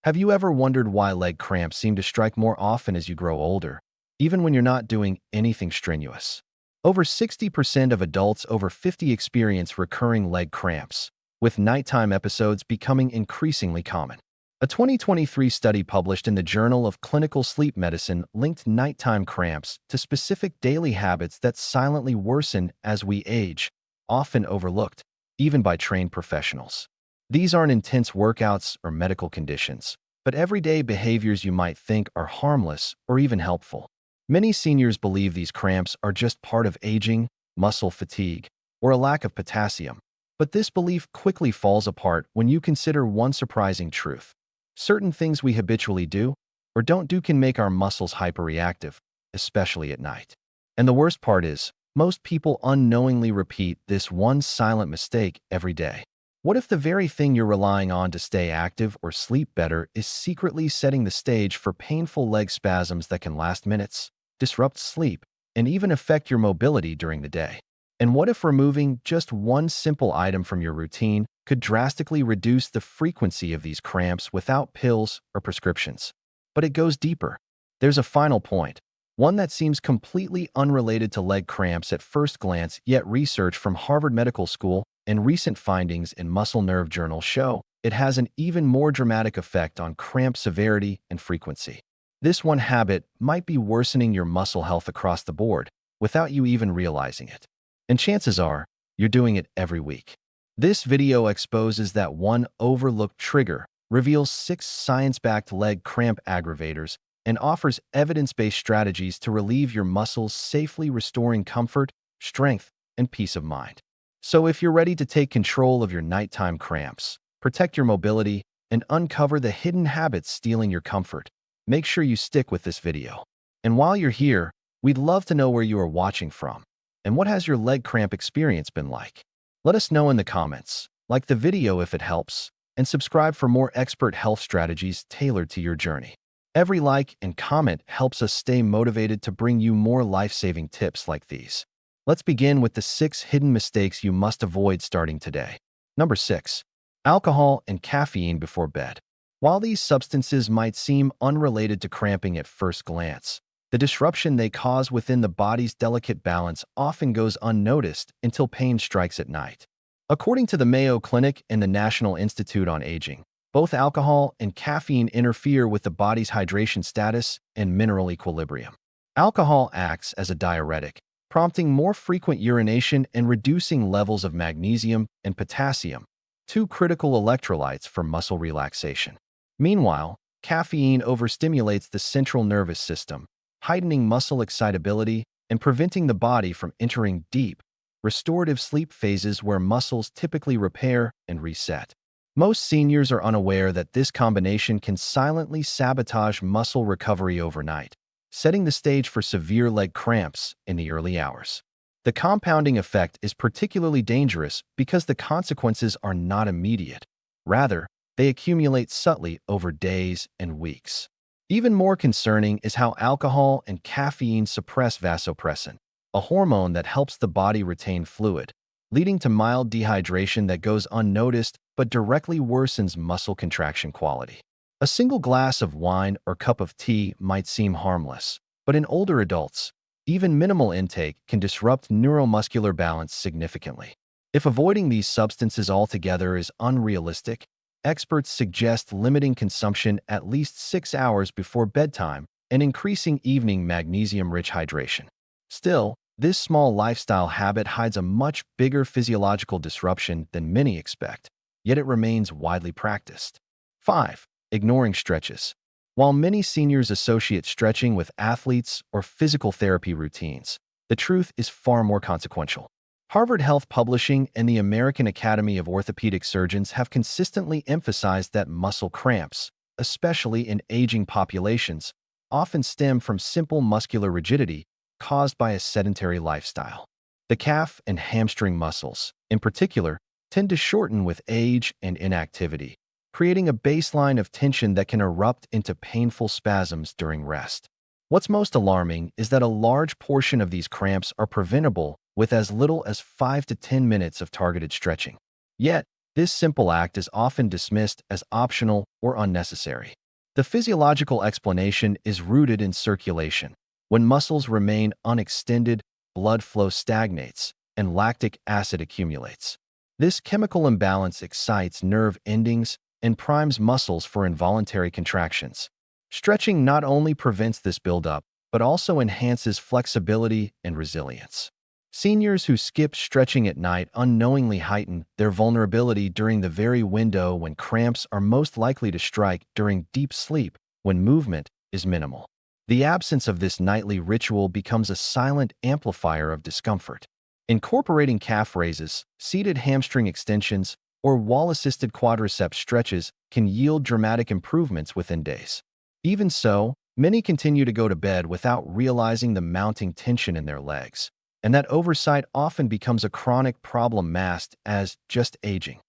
Have you ever wondered why leg cramps seem to strike more often as you grow older, even when you're not doing anything strenuous? Over 60% of adults over 50 experience recurring leg cramps, with nighttime episodes becoming increasingly common. A 2023 study published in the Journal of Clinical Sleep Medicine linked nighttime cramps to specific daily habits that silently worsen as we age, often overlooked, even by trained professionals. These aren't intense workouts or medical conditions, but everyday behaviors you might think are harmless or even helpful. Many seniors believe these cramps are just part of aging, muscle fatigue, or a lack of potassium. But this belief quickly falls apart when you consider one surprising truth. Certain things we habitually do or don't do can make our muscles hyperreactive, especially at night. And the worst part is, most people unknowingly repeat this one silent mistake every day. What if the very thing you're relying on to stay active or sleep better is secretly setting the stage for painful leg spasms that can last minutes, disrupt sleep, and even affect your mobility during the day? And what if removing just one simple item from your routine could drastically reduce the frequency of these cramps without pills or prescriptions? But it goes deeper. There's a final point, one that seems completely unrelated to leg cramps at first glance, yet research from Harvard Medical School and recent findings in Muscle Nerve Journal show it has an even more dramatic effect on cramp severity and frequency. This one habit might be worsening your muscle health across the board without you even realizing it. And chances are, you're doing it every week. This video exposes that one overlooked trigger, reveals 6 science-backed leg cramp aggravators, and offers evidence-based strategies to relieve your muscles, safely restoring comfort, strength, and peace of mind. So if you're ready to take control of your nighttime cramps, protect your mobility, and uncover the hidden habits stealing your comfort, make sure you stick with this video. And while you're here, we'd love to know where you are watching from, and what has your leg cramp experience been like? Let us know in the comments, like the video if it helps, and subscribe for more expert health strategies tailored to your journey. Every like and comment helps us stay motivated to bring you more life-saving tips like these. Let's begin with the 6 hidden mistakes you must avoid starting today. Number 6. Alcohol and caffeine before bed. While these substances might seem unrelated to cramping at first glance, the disruption they cause within the body's delicate balance often goes unnoticed until pain strikes at night. According to the Mayo Clinic and the National Institute on Aging, both alcohol and caffeine interfere with the body's hydration status and mineral equilibrium. Alcohol acts as a diuretic, prompting more frequent urination and reducing levels of magnesium and potassium, 2 critical electrolytes for muscle relaxation. Meanwhile, caffeine overstimulates the central nervous system, heightening muscle excitability and preventing the body from entering deep, restorative sleep phases where muscles typically repair and reset. Most seniors are unaware that this combination can silently sabotage muscle recovery overnight, setting the stage for severe leg cramps in the early hours. The compounding effect is particularly dangerous because the consequences are not immediate. Rather, they accumulate subtly over days and weeks. Even more concerning is how alcohol and caffeine suppress vasopressin, a hormone that helps the body retain fluid, leading to mild dehydration that goes unnoticed but directly worsens muscle contraction quality. A single glass of wine or cup of tea might seem harmless, but in older adults, even minimal intake can disrupt neuromuscular balance significantly. If avoiding these substances altogether is unrealistic, experts suggest limiting consumption at least 6 hours before bedtime and increasing evening magnesium-rich hydration. Still, this small lifestyle habit hides a much bigger physiological disruption than many expect, yet it remains widely practiced. 5. Ignoring stretches. While many seniors associate stretching with athletes or physical therapy routines, the truth is far more consequential. Harvard Health Publishing and the American Academy of Orthopedic Surgeons have consistently emphasized that muscle cramps, especially in aging populations, often stem from simple muscular rigidity caused by a sedentary lifestyle. The calf and hamstring muscles, in particular, tend to shorten with age and inactivity, creating a baseline of tension that can erupt into painful spasms during rest. What's most alarming is that a large portion of these cramps are preventable with as little as 5 to 10 minutes of targeted stretching. Yet, This simple act is often dismissed as optional or unnecessary. The physiological explanation is rooted in circulation. When muscles remain unextended, blood flow stagnates, and lactic acid accumulates. This chemical imbalance excites nerve endings and primes muscles for involuntary contractions. Stretching not only prevents this buildup, but also enhances flexibility and resilience. Seniors who skip stretching at night unknowingly heighten their vulnerability during the very window when cramps are most likely to strike during deep sleep when movement is minimal. The absence of this nightly ritual becomes a silent amplifier of discomfort. Incorporating calf raises, seated hamstring extensions, or wall-assisted quadriceps stretches can yield dramatic improvements within days. Even so, many continue to go to bed without realizing the mounting tension in their legs, and that oversight often becomes a chronic problem masked as just aging.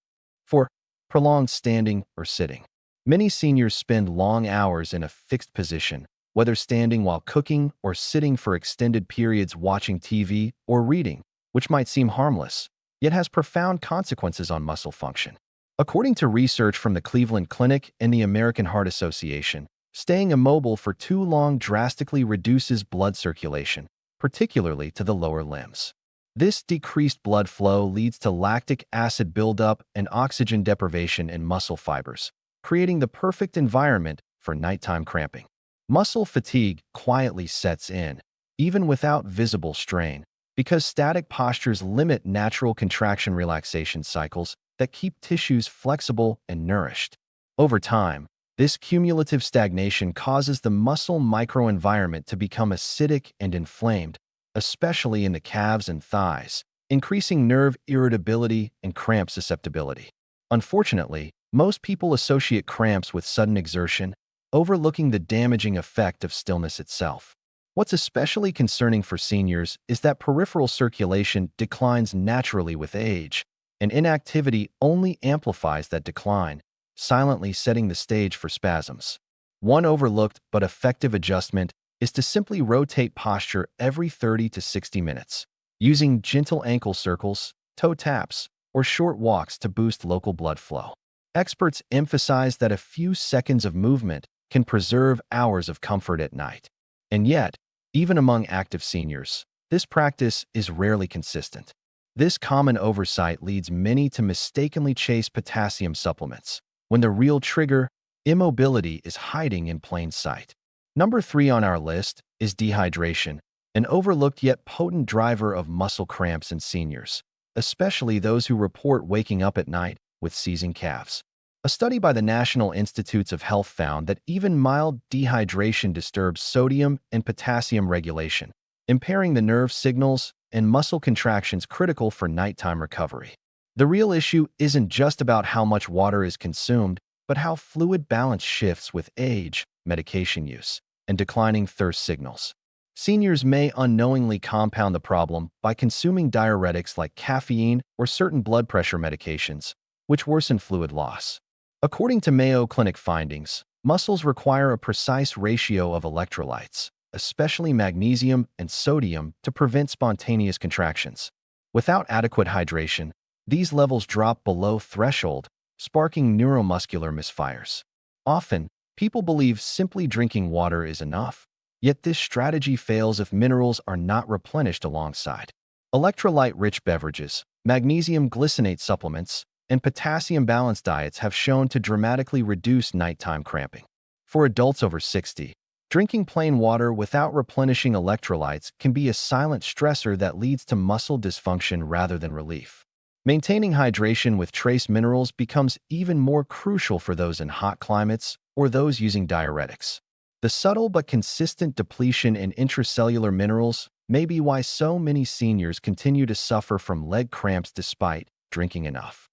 For prolonged standing or sitting, many seniors spend long hours in a fixed position, whether standing while cooking or sitting for extended periods watching TV or reading, which might seem harmless, yet has profound consequences on muscle function. According to research from the Cleveland Clinic and the American Heart Association, staying immobile for too long drastically reduces blood circulation, particularly to the lower limbs. This decreased blood flow leads to lactic acid buildup and oxygen deprivation in muscle fibers, creating the perfect environment for nighttime cramping. Muscle fatigue quietly sets in, even without visible strain, because static postures limit natural contraction-relaxation cycles that keep tissues flexible and nourished. Over time, this cumulative stagnation causes the muscle microenvironment to become acidic and inflamed, especially in the calves and thighs, increasing nerve irritability and cramp susceptibility. Unfortunately, most people associate cramps with sudden exertion, overlooking the damaging effect of stillness itself. What's especially concerning for seniors is that peripheral circulation declines naturally with age, and inactivity only amplifies that decline, silently setting the stage for spasms. One overlooked but effective adjustment is to simply rotate posture every 30 to 60 minutes, using gentle ankle circles, toe taps, or short walks to boost local blood flow. Experts emphasize that a few seconds of movement can preserve hours of comfort at night. And yet, even among active seniors, this practice is rarely consistent. This common oversight leads many to mistakenly chase potassium supplements, when the real trigger, immobility, is hiding in plain sight. Number 3 on our list is dehydration, an overlooked yet potent driver of muscle cramps in seniors, especially those who report waking up at night with seizing calves. A study by the National Institutes of Health found that even mild dehydration disturbs sodium and potassium regulation, impairing the nerve signals and muscle contractions critical for nighttime recovery. The real issue isn't just about how much water is consumed, but how fluid balance shifts with age, medication use, and declining thirst signals. Seniors may unknowingly compound the problem by consuming diuretics like caffeine or certain blood pressure medications, which worsen fluid loss. According to Mayo Clinic findings, muscles require a precise ratio of electrolytes, especially magnesium and sodium, to prevent spontaneous contractions. Without adequate hydration, these levels drop below threshold, sparking neuromuscular misfires. Often, people believe simply drinking water is enough, yet this strategy fails if minerals are not replenished alongside. Electrolyte-rich beverages, magnesium glycinate supplements, and potassium-balanced diets have shown to dramatically reduce nighttime cramping. For adults over 60, drinking plain water without replenishing electrolytes can be a silent stressor that leads to muscle dysfunction rather than relief. Maintaining hydration with trace minerals becomes even more crucial for those in hot climates or those using diuretics. The subtle but consistent depletion in intracellular minerals may be why so many seniors continue to suffer from leg cramps despite drinking enough.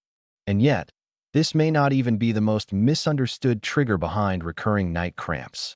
And yet, this may not even be the most misunderstood trigger behind recurring night cramps.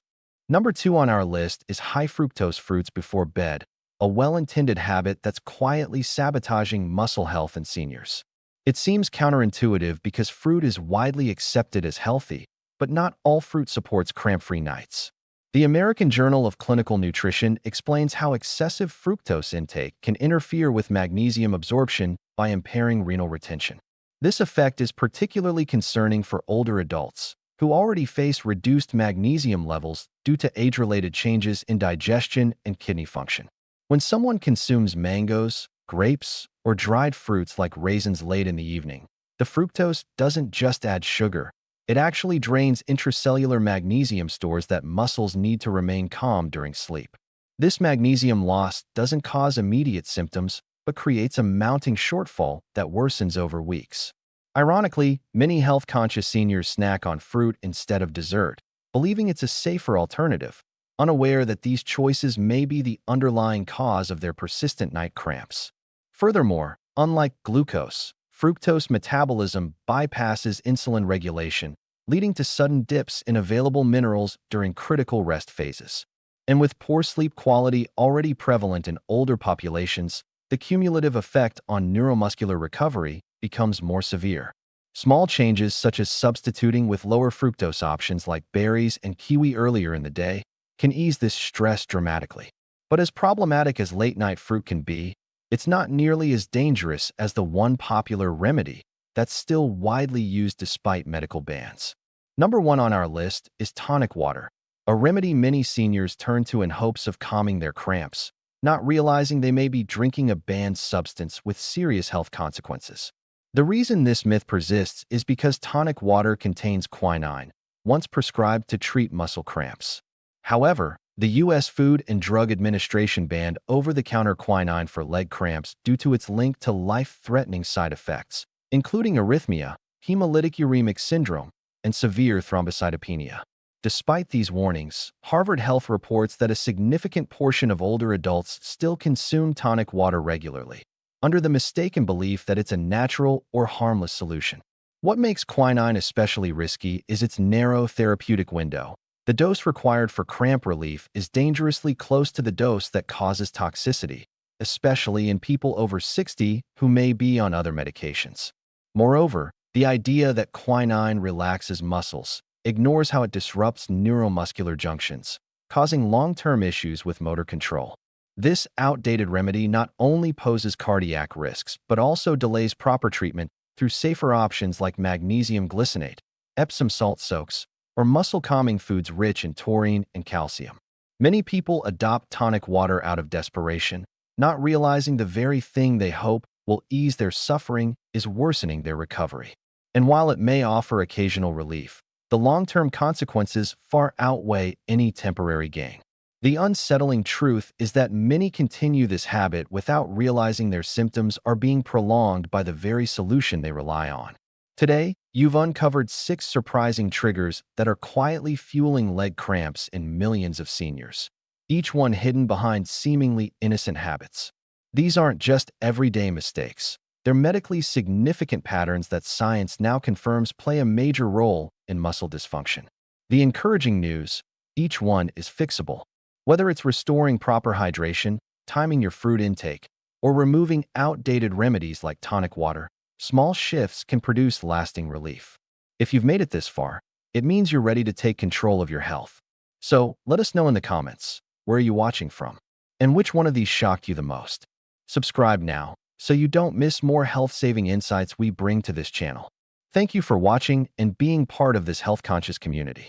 Number 2 on our list is high fructose fruits before bed, a well-intended habit that's quietly sabotaging muscle health in seniors. It seems counterintuitive because fruit is widely accepted as healthy, but not all fruit supports cramp-free nights. The American Journal of Clinical Nutrition explains how excessive fructose intake can interfere with magnesium absorption by impairing renal retention. This effect is particularly concerning for older adults who already face reduced magnesium levels due to age-related changes in digestion and kidney function. When someone consumes mangoes, grapes, or dried fruits like raisins late in the evening, the fructose doesn't just add sugar, it actually drains intracellular magnesium stores that muscles need to remain calm during sleep. This magnesium loss doesn't cause immediate symptoms, but creates a mounting shortfall that worsens over weeks. Ironically, many health-conscious seniors snack on fruit instead of dessert, believing it's a safer alternative, unaware that these choices may be the underlying cause of their persistent night cramps. Furthermore, unlike glucose, fructose metabolism bypasses insulin regulation, leading to sudden dips in available minerals during critical rest phases. And with poor sleep quality already prevalent in older populations, the cumulative effect on neuromuscular recovery becomes more severe. Small changes such as substituting with lower fructose options like berries and kiwi earlier in the day can ease this stress dramatically. But as problematic as late-night fruit can be, it's not nearly as dangerous as the one popular remedy that's still widely used despite medical bans. Number 1 on our list is tonic water, a remedy many seniors turn to in hopes of calming their cramps, not realizing they may be drinking a banned substance with serious health consequences. The reason this myth persists is because tonic water contains quinine, once prescribed to treat muscle cramps. However, the U.S. Food and Drug Administration banned over-the-counter quinine for leg cramps due to its link to life-threatening side effects, including arrhythmia, hemolytic uremic syndrome, and severe thrombocytopenia. Despite these warnings, Harvard Health reports that a significant portion of older adults still consume tonic water regularly, under the mistaken belief that it's a natural or harmless solution. What makes quinine especially risky is its narrow therapeutic window. The dose required for cramp relief is dangerously close to the dose that causes toxicity, especially in people over 60 who may be on other medications. Moreover, the idea that quinine relaxes muscles ignores how it disrupts neuromuscular junctions, causing long-term issues with motor control. This outdated remedy not only poses cardiac risks, but also delays proper treatment through safer options like magnesium glycinate, Epsom salt soaks, or muscle-calming foods rich in taurine and calcium. Many people adopt tonic water out of desperation, not realizing the very thing they hope will ease their suffering is worsening their recovery. And while it may offer occasional relief, the long-term consequences far outweigh any temporary gain. The unsettling truth is that many continue this habit without realizing their symptoms are being prolonged by the very solution they rely on. Today, you've uncovered 6 surprising triggers that are quietly fueling leg cramps in millions of seniors, each one hidden behind seemingly innocent habits. These aren't just everyday mistakes. They're medically significant patterns that science now confirms play a major role in muscle dysfunction. The encouraging news: each one is fixable. Whether it's restoring proper hydration, timing your fruit intake, or removing outdated remedies like tonic water, small shifts can produce lasting relief. If you've made it this far, it means you're ready to take control of your health. So, let us know in the comments, where are you watching from? And which one of these shocked you the most? Subscribe now, so you don't miss more health-saving insights we bring to this channel. Thank you for watching and being part of this health-conscious community.